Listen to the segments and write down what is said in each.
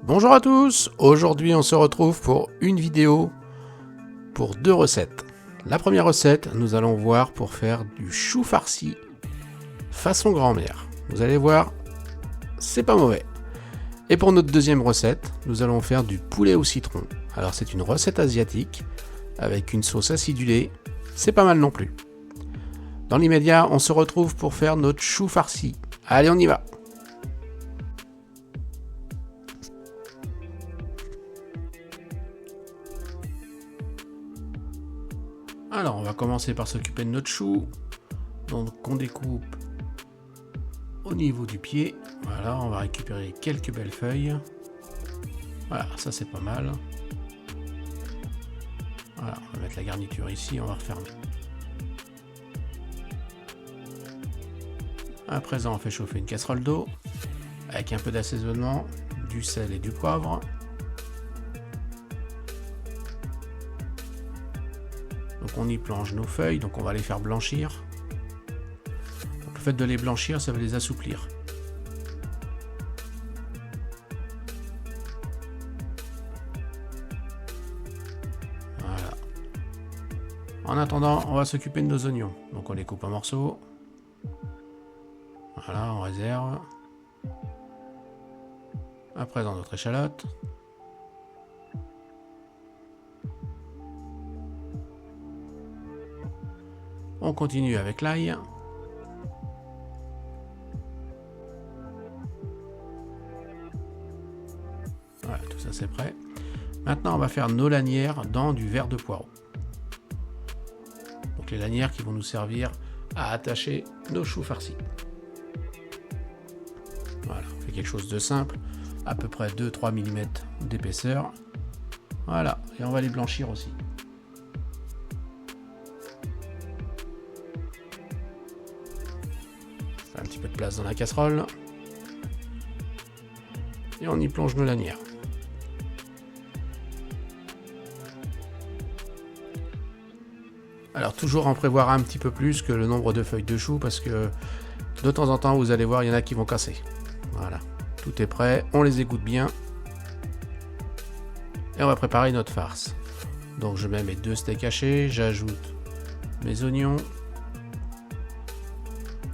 Bonjour à tous, aujourd'hui on se retrouve pour une vidéo pour deux recettes. La première recette, nous allons voir pour faire du chou farci façon grand-mère. Vous allez voir, c'est pas mauvais. Et pour notre deuxième recette, nous allons faire du poulet au citron. Alors c'est une recette asiatique avec une sauce acidulée, c'est pas mal non plus. Dans l'immédiat, on se retrouve pour faire notre chou farci. Allez, on y va! Alors, on va commencer par s'occuper de notre chou. Donc, on découpe au niveau du pied. Voilà, on va récupérer quelques belles feuilles. Voilà, ça c'est pas mal. Voilà, on va mettre la garniture ici, on va refermer. À présent, on fait chauffer une casserole d'eau avec un peu d'assaisonnement, du sel et du poivre. Donc on y plonge nos feuilles, donc on va les faire blanchir. Donc le fait de les blanchir, ça va les assouplir. Voilà. En attendant, on va s'occuper de nos oignons. Donc on les coupe en morceaux. Voilà, on réserve. À présent, notre échalote. On continue avec l'ail. Voilà, tout ça c'est prêt. Maintenant, on va faire nos lanières dans du verre de poireau. Donc les lanières qui vont nous servir à attacher nos choux farcis. Voilà, on fait quelque chose de simple, à peu près 2-3 mm d'épaisseur. Voilà, et on va les blanchir aussi. Un petit peu de place dans la casserole. Et on y plonge nos lanières. Alors toujours en prévoir un petit peu plus que le nombre de feuilles de chou parce que de temps en temps vous allez voir il y en a qui vont casser. Voilà, tout est prêt, on les égoutte bien. Et on va préparer notre farce. Donc je mets mes 2 steaks hachés, j'ajoute mes oignons,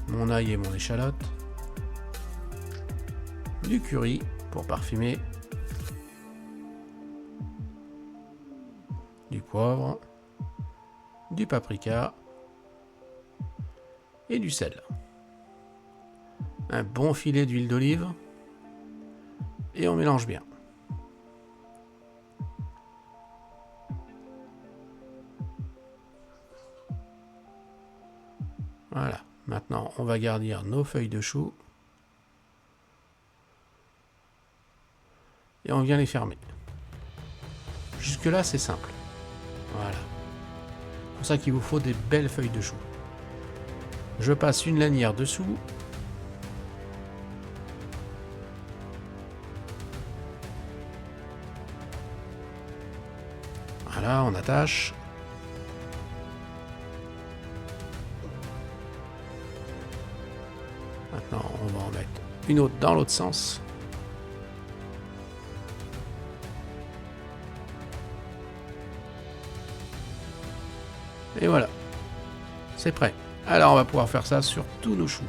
mon ail et mon échalote, du curry pour parfumer, du poivre, du paprika et du sel. Un bon filet d'huile d'olive et on mélange bien. Voilà. Maintenant, on va garnir nos feuilles de chou. Et on vient les fermer. Jusque là, c'est simple. Voilà. C'est pour ça qu'il vous faut des belles feuilles de chou. Je passe une lanière dessous. Voilà, on attache. Maintenant, on va en mettre une autre dans l'autre sens. Et voilà, c'est prêt. Alors, on va pouvoir faire ça sur tous nos choux.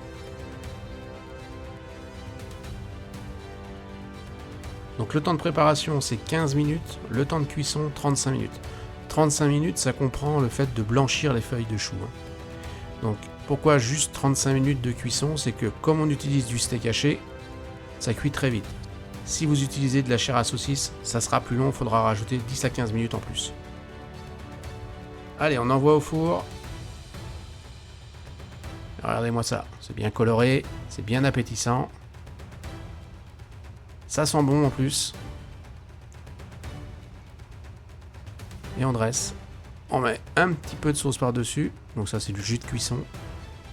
Donc, le temps de préparation, c'est 15 minutes. Le temps de cuisson, 35 minutes. 35 minutes, ça comprend le fait de blanchir les feuilles de chou. Donc, pourquoi juste 35 minutes de cuisson? C'est que comme on utilise du steak haché, ça cuit très vite. Si vous utilisez de la chair à saucisse, ça sera plus long, il faudra rajouter 10 à 15 minutes en plus. Allez, on envoie au four. Regardez-moi ça, c'est bien coloré, c'est bien appétissant. Ça sent bon en plus. Et on dresse. On met un petit peu de sauce par-dessus. Donc ça, c'est du jus de cuisson.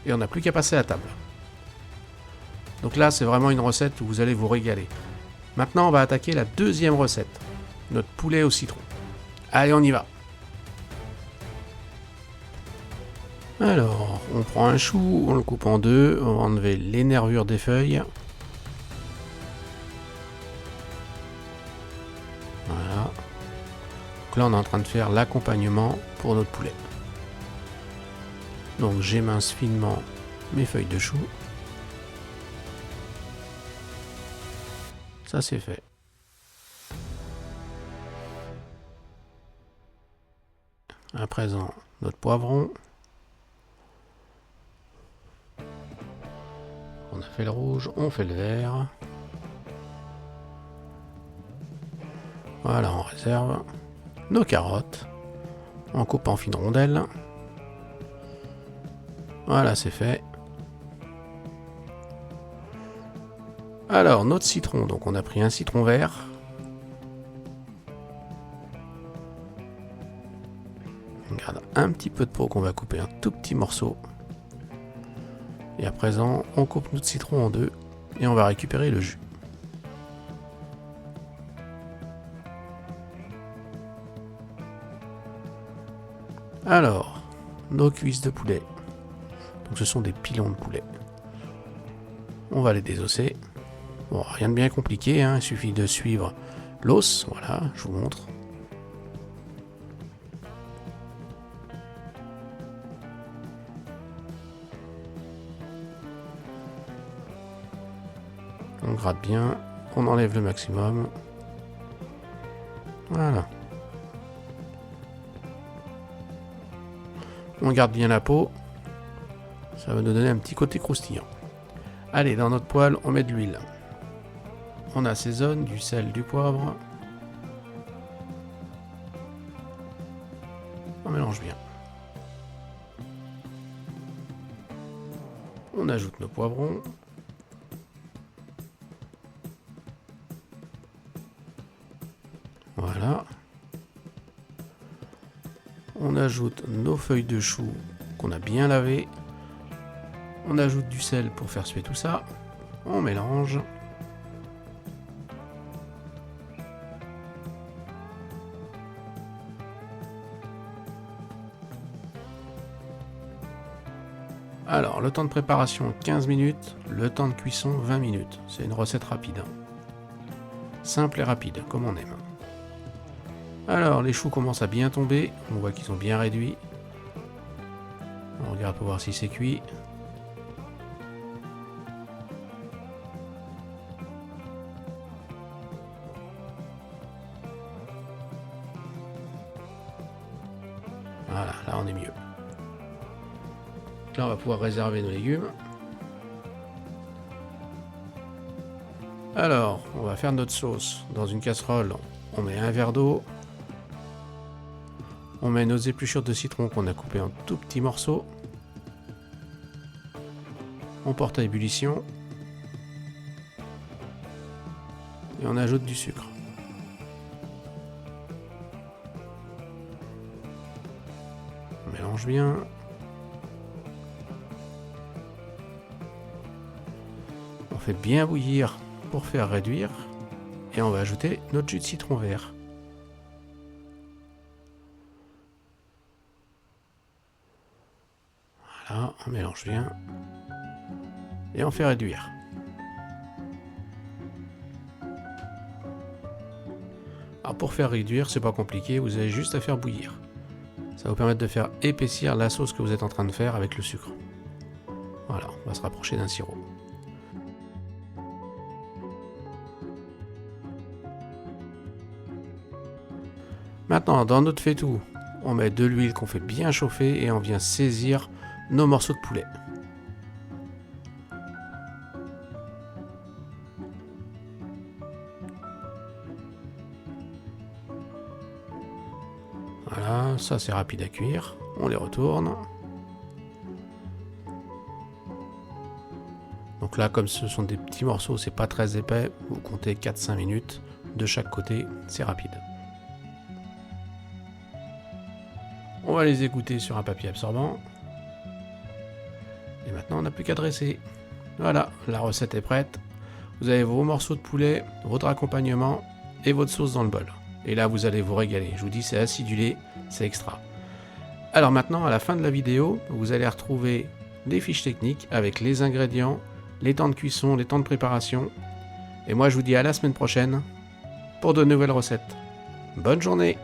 Et on n'a plus qu'à passer à table. Donc là, c'est vraiment une recette où vous allez vous régaler. Maintenant, on va attaquer la deuxième recette. Notre poulet au citron. Allez, on y va. Alors, on prend un chou, on le coupe en deux, on va enlever les nervures des feuilles. Voilà. Donc là on est en train de faire l'accompagnement pour notre poulet. Donc j'émince finement mes feuilles de chou. Ça c'est fait. À présent, notre poivron. On a fait le rouge, on fait le vert. Voilà, on réserve nos carottes. On coupe en fines rondelles. Voilà, c'est fait. Alors, notre citron. Donc, on a pris un citron vert. On garde un petit peu de peau qu'on va couper un tout petit morceau. Et à présent, on coupe notre citron en deux et on va récupérer le jus. Alors, nos cuisses de poulet. Donc ce sont des pilons de poulet. On va les désosser. Bon, rien de bien compliqué, hein, il suffit de suivre l'os. Voilà, je vous montre. On gratte bien, on enlève le maximum. Voilà. On garde bien la peau. Ça va nous donner un petit côté croustillant. Allez, dans notre poêle, on met de l'huile. On assaisonne du sel, du poivre. On mélange bien. On ajoute nos poivrons. Voilà. On ajoute nos feuilles de chou qu'on a bien lavées. On ajoute du sel pour faire suer tout ça. On mélange. Alors, le temps de préparation 15 minutes, le temps de cuisson 20 minutes. C'est une recette rapide. Simple et rapide, comme on aime. Alors, les choux commencent à bien tomber. On voit qu'ils sont bien réduits. On regarde pour voir si c'est cuit. Voilà, là on est mieux. Là on va pouvoir réserver nos légumes. Alors, on va faire notre sauce. Dans une casserole, on met un verre d'eau. On met nos épluchures de citron qu'on a coupées en tout petits morceaux. On porte à ébullition. Et on ajoute du sucre. On mélange bien. On fait bien bouillir pour faire réduire. Et on va ajouter notre jus de citron vert. Voilà, on mélange bien. Et on fait réduire. Alors pour faire réduire, c'est pas compliqué, vous avez juste à faire bouillir. Ça va vous permettre de faire épaissir la sauce que vous êtes en train de faire avec le sucre. Voilà, on va se rapprocher d'un sirop. Maintenant, dans notre faitout, on met de l'huile qu'on fait bien chauffer et on vient saisir nos morceaux de poulet. Voilà, ça c'est rapide à cuire. On les retourne. Donc là, comme ce sont des petits morceaux, c'est pas très épais, vous comptez 4-5 minutes de chaque côté, c'est rapide. On va les égoutter sur un papier absorbant. Et maintenant, on n'a plus qu'à dresser. Voilà, la recette est prête. Vous avez vos morceaux de poulet, votre accompagnement et votre sauce dans le bol. Et là, vous allez vous régaler. Je vous dis, c'est acidulé, c'est extra. Alors maintenant, à la fin de la vidéo, vous allez retrouver des fiches techniques avec les ingrédients, les temps de cuisson, les temps de préparation. Et moi, je vous dis à la semaine prochaine pour de nouvelles recettes. Bonne journée!